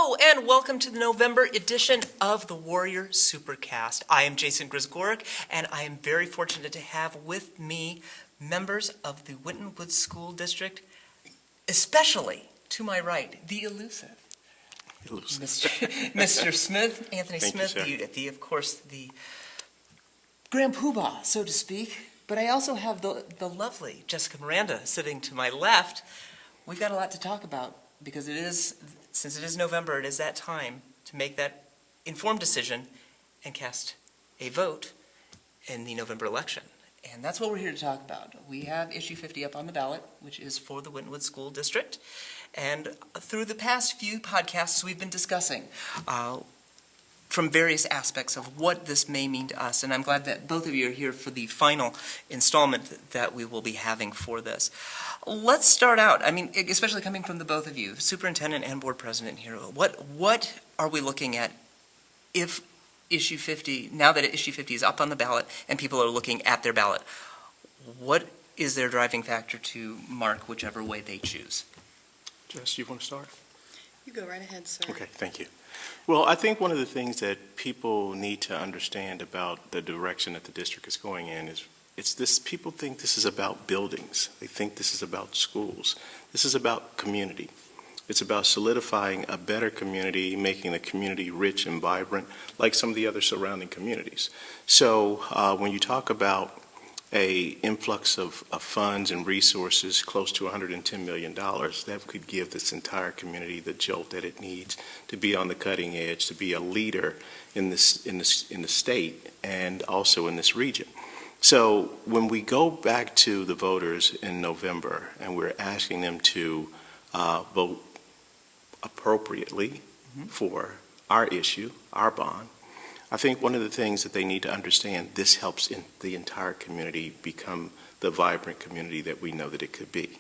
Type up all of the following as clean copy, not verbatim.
Hello and welcome to the November edition of the Warrior SuperCast. I am Jason Grisgoric, and I am very fortunate to have with me members of the Winton Woods School District, especially to my right, the elusive. Mr. Smith, Anthony Smith, of course, the Grand Poobah, so to speak. But I also have the lovely Jessica Miranda sitting to my left. We've got a lot to talk about because since it is November, it is that time to make that informed decision and cast a vote in the November election. And that's what we're here to talk about. We have issue 50 up on the ballot, which is for the Winton Woods School District. And through the past few podcasts, we've been discussing from various aspects of what this may mean to us. And I'm glad that both of you are here for the final installment that we will be having for this. Let's start out, especially coming from the both of you, superintendent and board president here, what are we looking at if issue 50, now that issue 50 is up on the ballot and people are looking at their ballot, what is their driving factor to mark whichever way they choose? Jess, you want to start? You go right ahead, sir. Okay, thank you. Well, I think one of the things that people need to understand about the direction that the district is going in is people think this is about buildings. They think this is about schools. This is about community. It's about solidifying a better community, making the community rich and vibrant, like some of the other surrounding communities. So when you talk about an influx of funds and resources close to $110 million, that could give this entire community the jolt that it needs to be on the cutting edge, to be a leader in the state and also in this region. So when we go back to the voters in November and we're asking them to vote appropriately for our issue, our bond, I think one of the things that they need to understand, this helps in the entire community become the vibrant community that we know that it could be.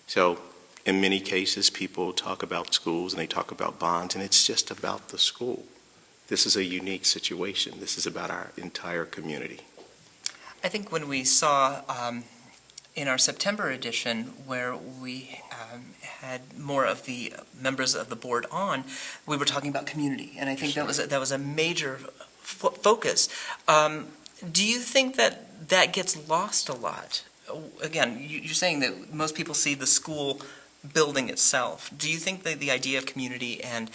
So in many cases, people talk about schools and they talk about bonds, and it's just about the school. This is a unique situation. This is about our entire community. I think when we saw in our September edition where we had more of the members of the board on, we were talking about community, and I think that was a major focus. Do you think that gets lost a lot? Again, you're saying that most people see the school building itself. Do you think that the idea of community and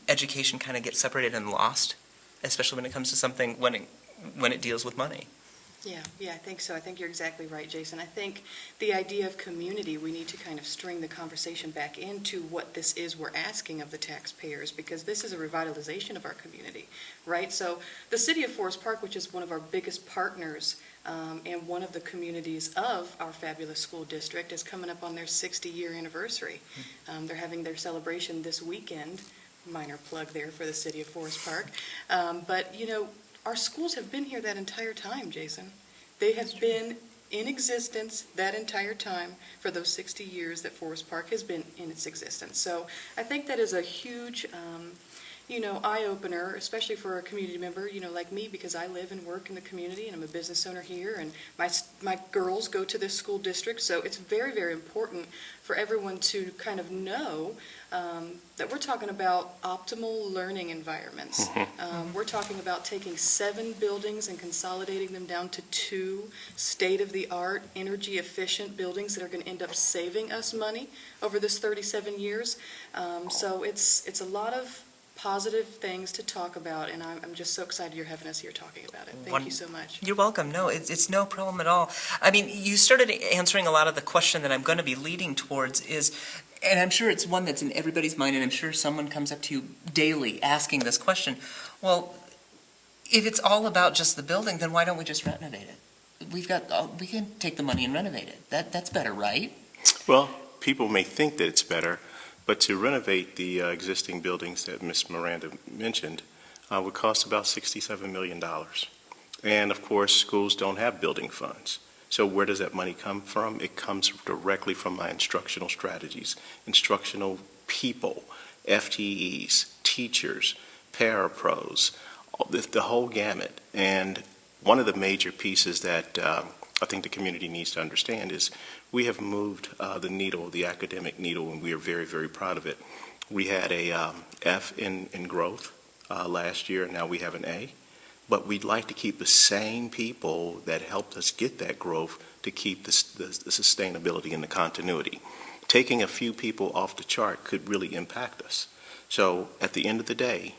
education kind of gets separated and lost, especially when it comes to something when it deals with money? Yeah, I think so. I think you're exactly right, Jason. I think the idea of community, we need to kind of string the conversation back into what this is we're asking of the taxpayers, because this is a revitalization of our community, right? So the city of Forest Park, which is one of our biggest partners and one of the communities of our fabulous school district, is coming up on their 60-year anniversary. They're having their celebration this weekend. Minor plug there for the city of Forest Park. But, our schools have been here that entire time, Jason. They have been in existence that entire time for those 60 years that Forest Park has been in its existence. So I think that is a huge, eye-opener, especially for a community member, like me, because I live and work in the community, and I'm a business owner here, and my girls go to this school district. So it's very, very important for everyone to kind of know that we're talking about optimal learning environments. We're talking about taking 7 buildings and consolidating them down to 2 state-of-the-art, energy-efficient buildings that are going to end up saving us money over this 37 years. So it's a lot of positive things to talk about, and I'm just so excited you're having us here talking about it. Thank you so much. You're welcome. No, it's no problem at all. You started answering a lot of the question that I'm going to be leading towards and I'm sure it's one that's in everybody's mind, and I'm sure someone comes up to you daily asking this question. Well, if it's all about just the building, then why don't we just renovate it? We can take the money and renovate it. That's better, right? Well, people may think that it's better, but to renovate the existing buildings that Ms. Miranda mentioned would cost about $67 million. And of course, schools don't have building funds. So where does that money come from? It comes directly from my instructional strategies, instructional people, FTEs, teachers, parapros, the whole gamut. And one of the major pieces that I think the community needs to understand is we have moved the needle, the academic needle, and we are very, very proud of it. We had a F in growth last year, and now we have an A. But we'd like to keep the same people that helped us get that growth to keep the sustainability and the continuity. Taking a few people off the chart could really impact us. So at the end of the day,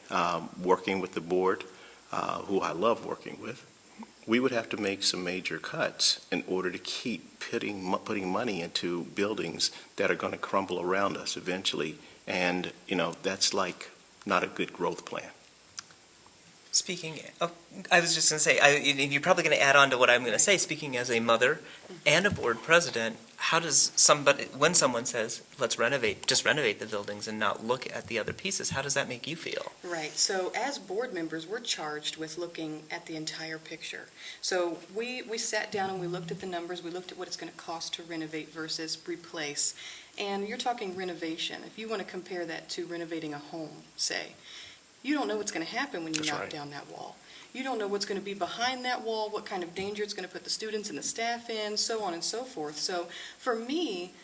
working with the board, who I love working with, we would have to make some major cuts in order to keep putting money into buildings that are going to crumble around us eventually. And, that's like not a good growth plan. Speaking, I was just going to say, and you're probably going to add on to what I'm going to say, speaking as a mother and a board president, how does when someone says, let's just renovate the buildings and not look at the other pieces, how does that make you feel? Right, so as board members, we're charged with looking at the entire picture. So we sat down and we looked at the numbers, we looked at what it's going to cost to renovate versus replace. And you're talking renovation. If you want to compare that to renovating a home, say, you don't know what's going to happen when you That's knock right. down that wall. You don't know what's going to be behind that wall, what kind of danger it's going to put the students and the staff in, so on and so forth. So for me,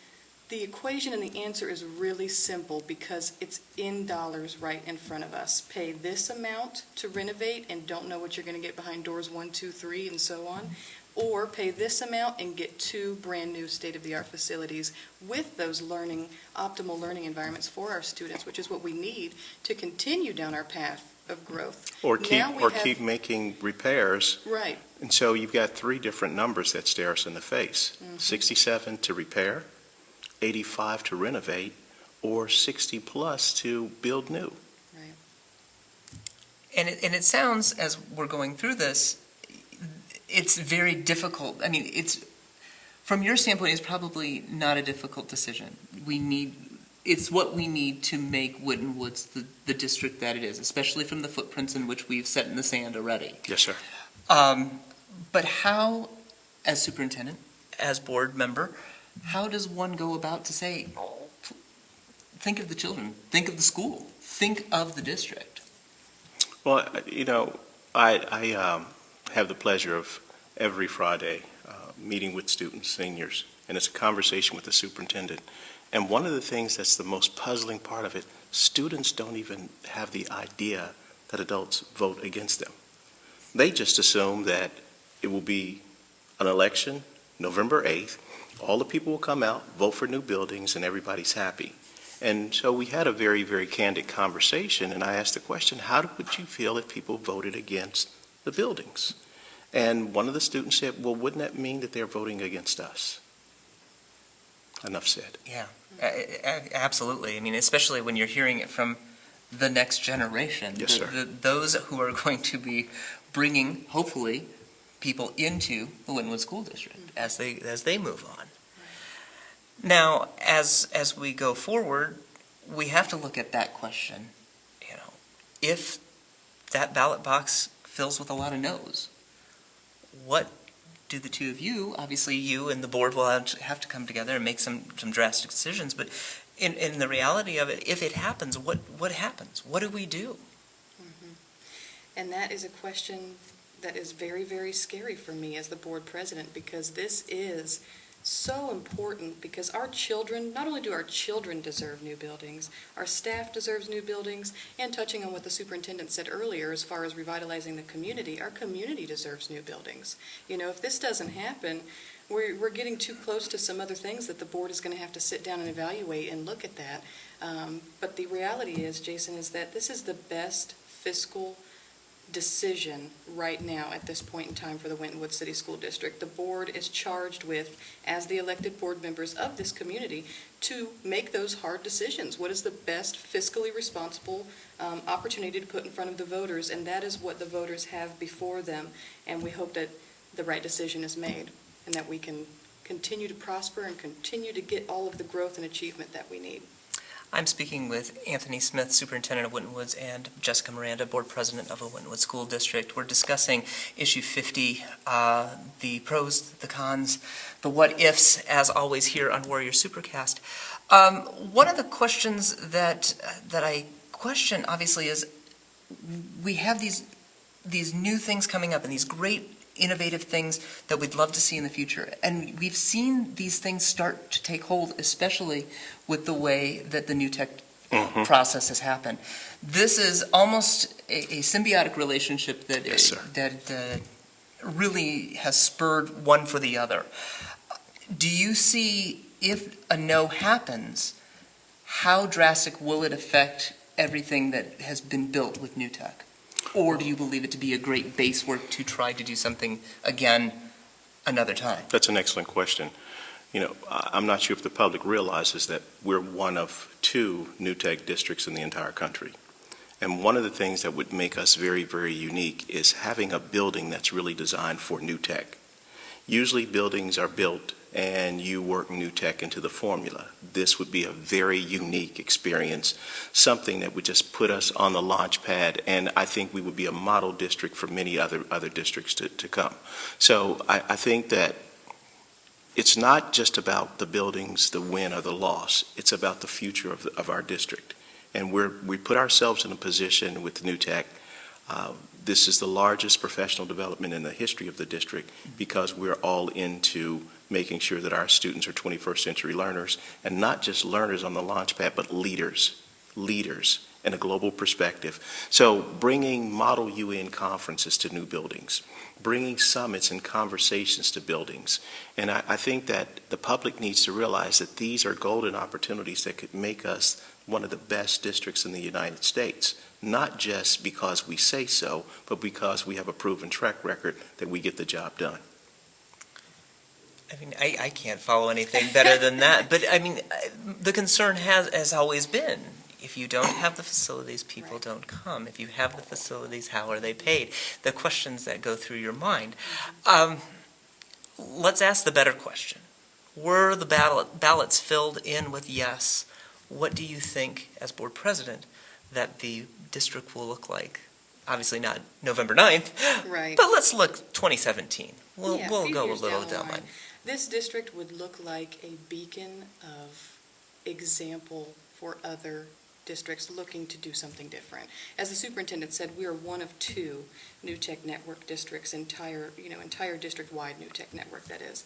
the equation and the answer is really simple because it's in dollars right in front of us. Pay this amount to renovate and don't know what you're going to get behind doors 1, 2, 3, and so on. Or pay this amount and get 2 brand-new state-of-the-art facilities with those optimal learning environments for our students, which is what we need to continue down our path of growth. Or Now we have- keep making repairs. Right, And so you've got 3 different numbers that stare us in the face. 67 to repair, 85 to renovate, or 60 plus to build new. right. And it sounds, as we're going through this, it's very difficult. I mean, from your standpoint, it's probably not a difficult decision. It's what we need to make Winton Woods the district that it is, especially from the footprints in which we've set in the sand already. Yes, sir. But how, as superintendent, as board member, how does one go about to say, think of the children, think of the school, think of the district? Well, I have the pleasure of every Friday meeting with students, seniors, and it's a conversation with the superintendent. And one of the things that's the most puzzling part of it, students don't even have the idea that adults vote against them. They just assume that it will be an election, November 8th, all the people will come out, vote for new buildings, and everybody's happy. And so we had a very, very candid conversation, and I asked the question, how would you feel if people voted against the buildings? And one of the students said, well, wouldn't that mean that they're voting against us? Enough said. Yeah, absolutely. I mean, especially when you're hearing it from the next generation. Yes, sir. Those who are going to be bringing, hopefully, people into the Winton Woods School District as they move on. Now, as we go forward, we have to look at that question. If that ballot box fills with a lot of no's, what do the two of you, obviously you and the board will have to come together and make some drastic decisions, but in the reality of it, if it happens, what happens? What do we do? And that is a question that is very, very scary for me as the board president, because this is so important, because our children, not only do our children deserve new buildings, our staff deserves new buildings, and touching on what the superintendent said earlier as far as revitalizing the community, our community deserves new buildings. If this doesn't happen, we're getting too close to some other things that the board is going to have to sit down and evaluate and look at that. But the reality is, Jason, is that this is the best fiscal decision right now at this point in time for the Winton Woods City School District. The board is charged with, as the elected board members of this community, to make those hard decisions. What is the best fiscally responsible opportunity to put in front of the voters? And that is what the voters have before them. And we hope that the right decision is made and that we can continue to prosper and continue to get all of the growth and achievement that we need. I'm speaking with Anthony Smith, Superintendent of Winton Woods, and Jessica Miranda, Board President of the Winton Woods School District. We're discussing issue 50, the pros, the cons, the what-ifs, as always here on Warrior SuperCast. One of the questions that I question, obviously, is we have these new things coming up and these great innovative things that we'd love to see in the future. And we've seen these things start to take hold, especially with the way that the new process has happened. This is almost a symbiotic relationship that Yes, sir. really has spurred one for the other. Do you see, if a no happens, how drastic will it affect everything that has been built with New Tech? Or do you believe it to be a great base work to try to do something again another time? That's an excellent question. I'm not sure if the public realizes that we're one of 2 New Tech districts in the entire country. And one of the things that would make us very, very unique is having a building that's really designed for New Tech. Usually buildings are built and you work New Tech into the formula. This would be a very unique experience, something that would just put us on the launch pad, and I think we would be a model district for many other districts to come. So I think that it's not just about the buildings, the win or the loss. It's about the future of our district. And we put ourselves in a position with New Tech. This is the largest professional development in the history of the district because we're all into making sure that our students are 21st century learners, and not just learners on the launch pad, but leaders in a global perspective. So bringing Model UN conferences to new buildings, bringing summits and conversations to buildings. And I think that the public needs to realize that these are golden opportunities that could make us one of the best districts in the United States, not just because we say so, but because we have a proven track record that we get the job done. I mean, I can't follow anything better than that. But, I mean, the concern has always been, if you don't have the facilities, people don't come. If you have the facilities, how are they paid? The questions that go through your mind. Let's ask the better question. Were the ballots filled in with yes? What do you think, as board president, that the district will look like? Obviously not November 9th, Right. but let's look 2017. We'll Yeah, go few a years little down the down the line. line. This district would look like a beacon of example for other districts looking to do something different. As the superintendent said, we are one of 2 New Tech Network districts, entire district-wide New Tech Network, that is,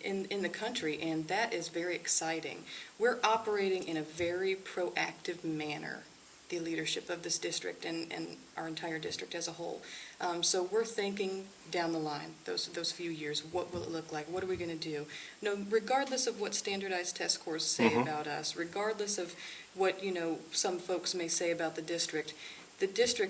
in the country, and that is very exciting. We're operating in a very proactive manner, the leadership of this district and our entire district as a whole. So we're thinking down the line, those few years, what will it look like? What are we going to do? Regardless of what standardized test scores say about us, regardless of what, some folks may say about the district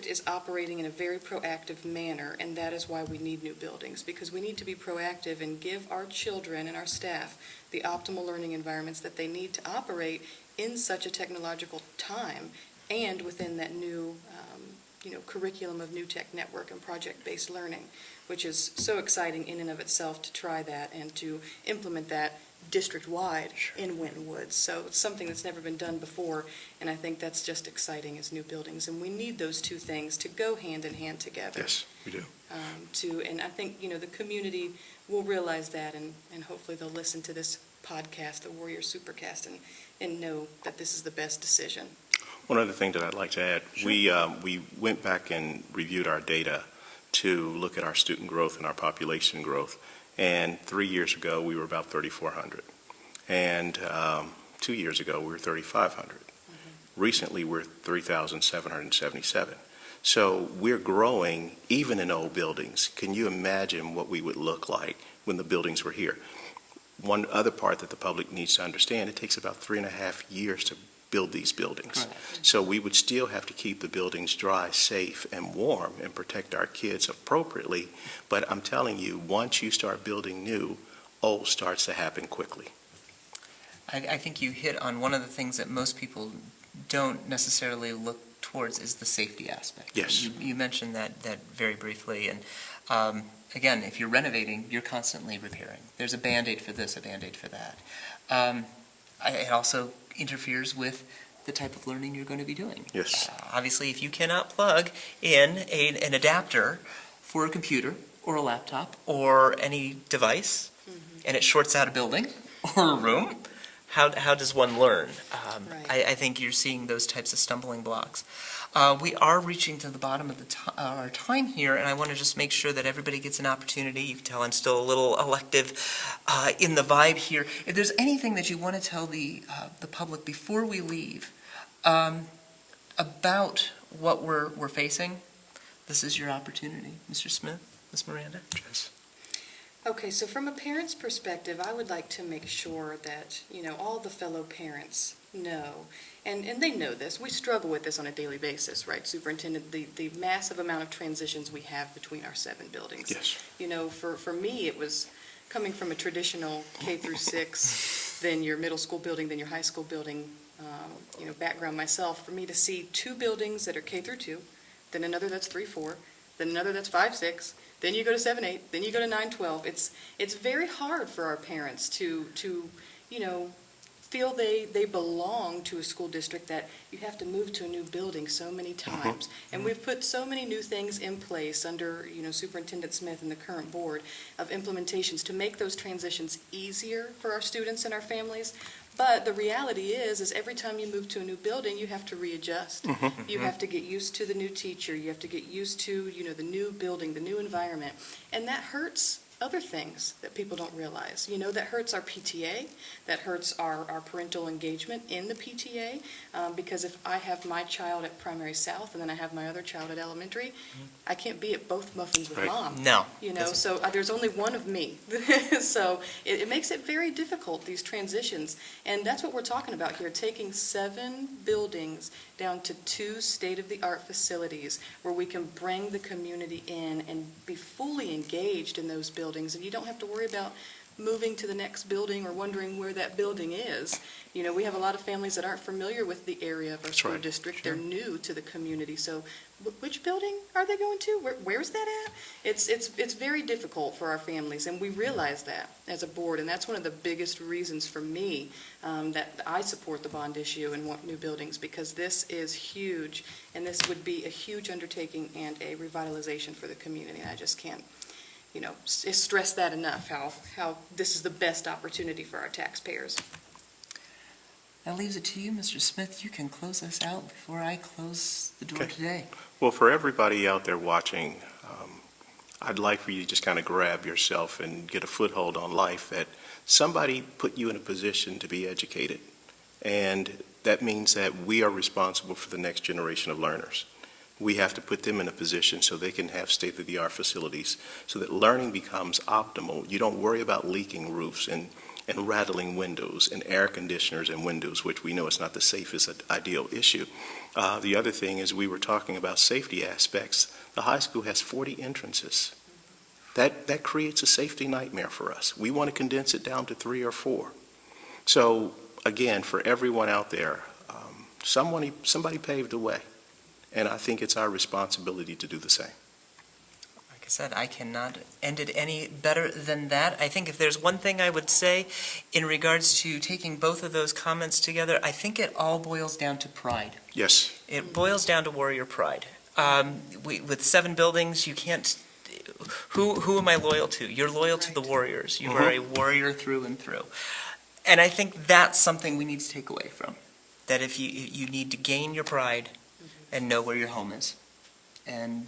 is operating in a very proactive manner, and that is why we need new buildings, because we need to be proactive and give our children and our staff the optimal learning environments that they need to operate in such a technological time and within that new curriculum of New Tech Network and project-based learning, which is so exciting in and of itself to try that and to implement that district-wide in Winton Woods. So it's something that's never been done before, and I think that's just exciting as new buildings. And we need those 2 things to go hand in hand together. Yes, we do. And I think, the community will realize that, and hopefully they'll listen to this podcast, the Warrior SuperCast, and know that this is the best decision. One other thing that I'd like to add, we went back and reviewed our data to look at our student growth and our population growth. And 3 years ago, we were about 3,400. And 2 years ago, we were 3,500. Recently, we're 3,777. So we're growing even in old buildings. Can you imagine what we would look like when the buildings were here? One other part that the public needs to understand, it takes about 3.5 years to build these buildings. Right. So we would still have to keep the buildings dry, safe, and warm and protect our kids appropriately. But I'm telling you, once you start building new, old starts to happen quickly. I think you hit on one of the things that most people don't necessarily look towards is the safety aspect. Yes. You mentioned that very briefly. And again, if you're renovating, you're constantly repairing. There's a Band-Aid for this, a Band-Aid for that. It also interferes with the type of learning you're going to be doing. Yes. Obviously, if you cannot plug in an adapter for a computer or a laptop or any device, and it shorts out a building or a room, how does one learn? Right. I think you're seeing those types of stumbling blocks. We are reaching to the bottom of our time here, and I want to just make sure that everybody gets an opportunity. You can tell I'm still a little elective in the vibe here. If there's anything that you want to tell the public before we leave About what we're facing, this is your opportunity. Mr. Smith, Ms. Miranda? Yes. Okay, so from a parent's perspective, I would like to make sure that, all the fellow parents know, and they know this, we struggle with this on a daily basis, right, Superintendent, the massive amount of transitions we have between our 7 buildings. Yes. For me, it was coming from a traditional K through 6, then your middle school building, then your high school building, background myself, for me to see 2 buildings that are K through 2, then another that's 3-4, then another that's 5-6, then you go to 7-8, then you go to 9-12. It's very hard for our parents to feel they belong to a school district, that you have to move to a new building so many times. And we've put so many new things in place under, Superintendent Smith and the current board of implementations to make those transitions easier for our students and our families. But the reality is every time you move to a new building, you have to readjust. You have to get used to the new teacher. You have to get used to, the new building, the new environment. And that hurts other things that people don't realize. That hurts our PTA, that hurts our parental engagement in the PTA, because if I have my child at Primary South and then I have my other child at elementary, I can't be at both muffins with Right. mom. No. So there's only one of me. So it makes it very difficult, these transitions. And that's what we're talking about here, taking 7 buildings down to 2 state-of-the-art facilities where we can bring the community in and be fully engaged in those buildings. And you don't have to worry about moving to the next building or wondering where that building is. We have a lot of families that aren't familiar with the area of our That's school right. district. Sure. They're new to the community. So which building are they going to? Where's that at? It's very difficult for our families, and we realize that as a board, and that's one of the biggest reasons for me that I support the bond issue and want new buildings, because this is huge, and this would be a huge undertaking and a revitalization for the community. And I just can't, stress that enough, how this is the best opportunity for our taxpayers. That leaves it to you, Mr. Smith. You can close us out before I close the door Okay. today. Well, for everybody out there watching, I'd like for you to just kind of grab yourself and get a foothold on life, that somebody put you in a position to be educated. And that means that we are responsible for the next generation of learners. We have to put them in a position so they can have state-of-the-art facilities so that learning becomes optimal. You don't worry about leaking roofs and rattling windows and air conditioners and windows, which we know is not the safest ideal issue. The other thing is, we were talking about safety aspects. The high school has 40 entrances. That creates a safety nightmare for us. We want to condense it down to 3 or 4. So again, for everyone out there, somebody paved the way, and I think it's our responsibility to do the same. Like I said, I cannot end it any better than that. I think if there's one thing I would say in regards to taking both of those comments together, I think it all boils down to pride. Yes. It boils down to warrior pride. With 7 buildings, you can't. Who am I loyal to? You're loyal to the Warriors. You are a warrior through and through. And I think that's something we need to take away from. That if you need to gain your pride and know where your home is. And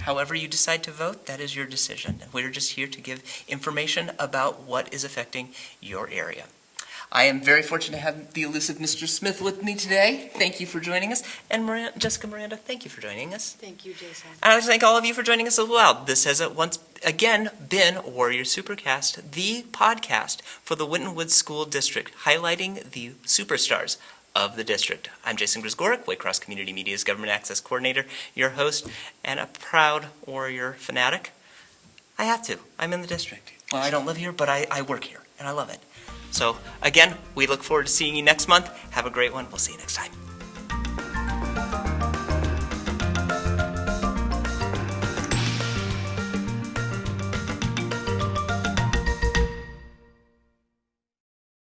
however you decide to vote, that is your decision. And we're just here to give information about what is affecting your area. I am very fortunate to have the elusive Mr. Smith with me today. Thank you for joining us. And Jessica Miranda, thank you for joining us. Thank you, Jason. And I'd like to thank all of you for joining us as well. This has once again been Warrior SuperCast, the podcast for the Winton Woods School District, highlighting the superstars of the district. I'm Jason Grisgoric, Waycross Community Media's Government Access Coordinator, your host, and a proud Warrior fanatic. I have to. I'm in the district. Well, I don't live here, but I work here, and I love it. So, again, we look forward to seeing you next month. Have a great one. We'll see you next time.